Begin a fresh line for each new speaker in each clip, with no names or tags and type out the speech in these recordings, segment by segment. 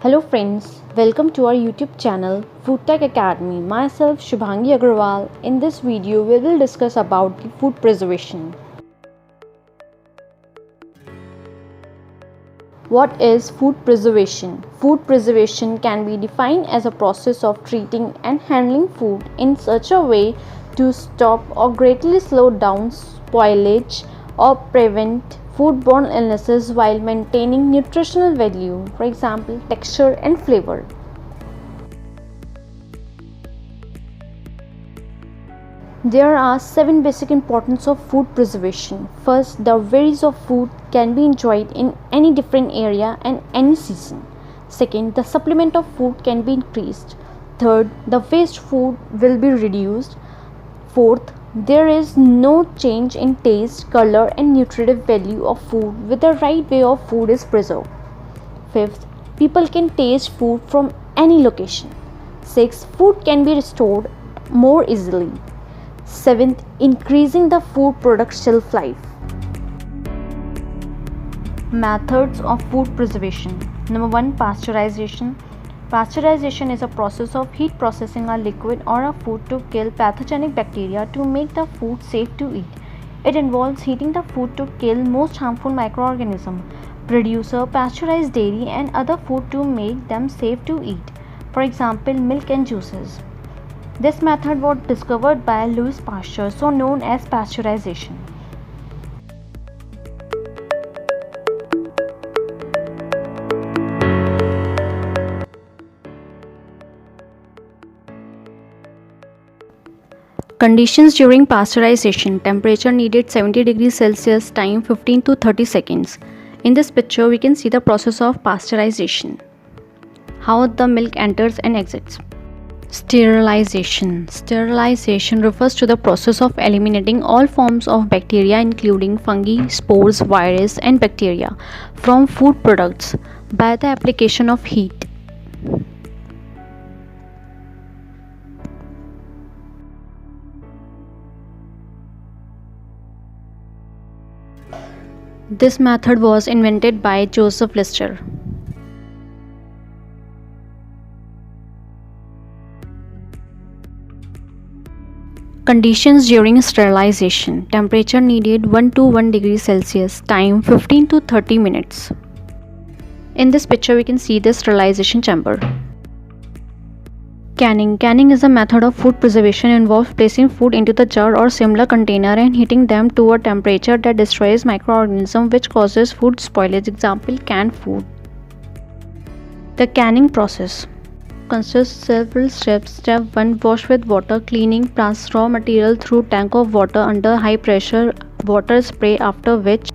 Hello friends, welcome to our YouTube channel Food Tech Academy. Myself Shubhangi Agarwal. In this video we will discuss about the food preservation. What is food preservation? Food preservation can be defined as a process of treating and handling food in such a way to stop or greatly slow down spoilage or prevent foodborne illnesses while maintaining nutritional value, for example, texture and flavor. There are 7 basic importance of food preservation. First, the varieties of food can be enjoyed in any different area and any season. Second, the supplement of food can be increased. Third, the waste food will be reduced. Fourth, there is no change in taste, color and nutritive value of food with the right way of food is preserved. Fifth, people can taste food from any location. Sixth, food can be restored more easily. Seventh, increasing the food product shelf life. Methods of food preservation. Number 1, pasteurization. Pasteurization is a process of heat processing a liquid or a food to kill pathogenic bacteria to make the food safe to eat. It involves heating the food to kill most harmful microorganisms, produce pasteurized dairy and other food to make them safe to eat, for example milk and juices. This method was discovered by Louis Pasteur, so known as pasteurization. Conditions during pasteurization. Temperature needed 70 degrees Celsius, time 15 to 30 seconds. In this picture we can see the process of pasteurization. How the milk enters and exits. Sterilization. Sterilization refers to the process of eliminating all forms of bacteria including fungi, spores, virus and bacteria from food products by the application of heat. This method was invented by Joseph Lister. Conditions during sterilization. Temperature needed 1 to 1 degree Celsius, time 15 to 30 minutes. In this picture we can see the sterilization chamber. Canning. Canning is a method of food preservation involves placing food into the jar or similar container and heating them to a temperature that destroys microorganisms which causes food spoilage. Example, canned food. The canning process consists several steps. Step 1, wash with water. Cleaning, pass raw material through tank of water under high pressure water spray, after which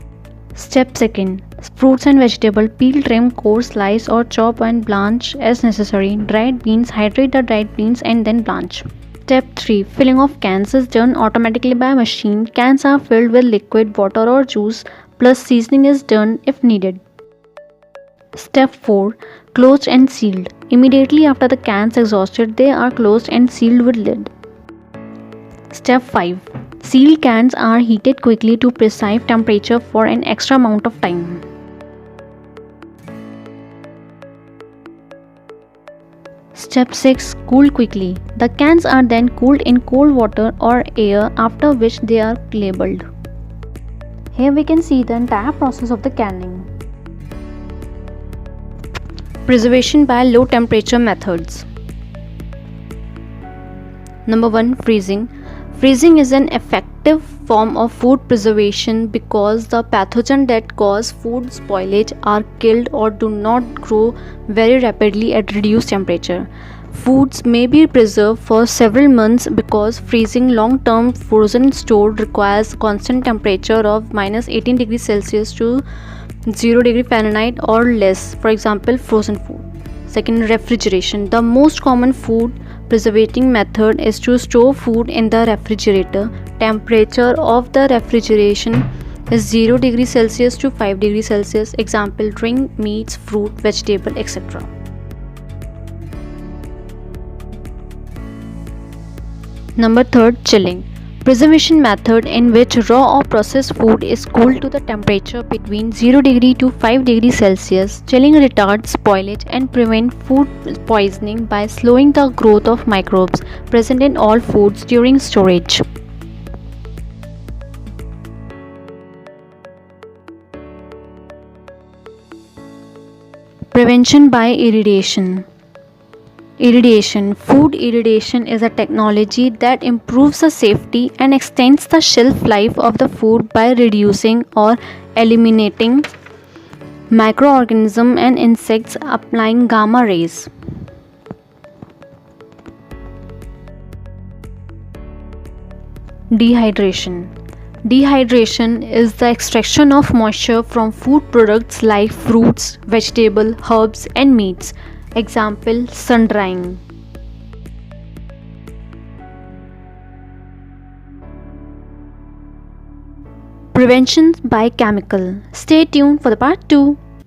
Step 2, fruits and vegetables. Peel, trim, core, slice or chop and blanch as necessary. Dried beans. Hydrate the dried beans and then blanch. Step 3, filling of cans is done automatically by machine. Cans are filled with liquid, water or juice plus seasoning is done if needed. Step 4, closed and sealed. Immediately after the cans exhausted, they are closed and sealed with lid. Step 5, sealed cans are heated quickly to precise temperature for an extra amount of time. Step 6, cool quickly. The cans are then cooled in cold water or air, after which they are labeled. Here we can see the entire process of the canning. Preservation by low temperature methods. Number 1, freezing. Freezing is an effective form of food preservation because the pathogens that cause food spoilage are killed or do not grow very rapidly at reduced temperature. Foods may be preserved for several months because freezing long-term frozen stored requires constant temperature of -18 degrees Celsius to 0 degree Fahrenheit or less, for example frozen food. Second, refrigeration. The most common food preserving method is to store food in the refrigerator. Temperature of the refrigeration is 0 degrees Celsius to 5 degrees Celsius. Example, drink, meats, fruit, vegetable, etc. Number 3, chilling. Preservation method in which raw or processed food is cooled to the temperature between 0 degree to 5 degree Celsius. Chilling retards spoilage and prevent food poisoning by slowing the growth of microbes present in all foods during storage. Prevention by irradiation. Irradiation. Food irradiation is a technology that improves the safety and extends the shelf life of the food by reducing or eliminating microorganisms and insects applying gamma rays. Dehydration. Dehydration is the extraction of moisture from food products like fruits, vegetables, herbs, and meats. Example, sun drying. Prevention by chemical. Stay tuned for the part 2.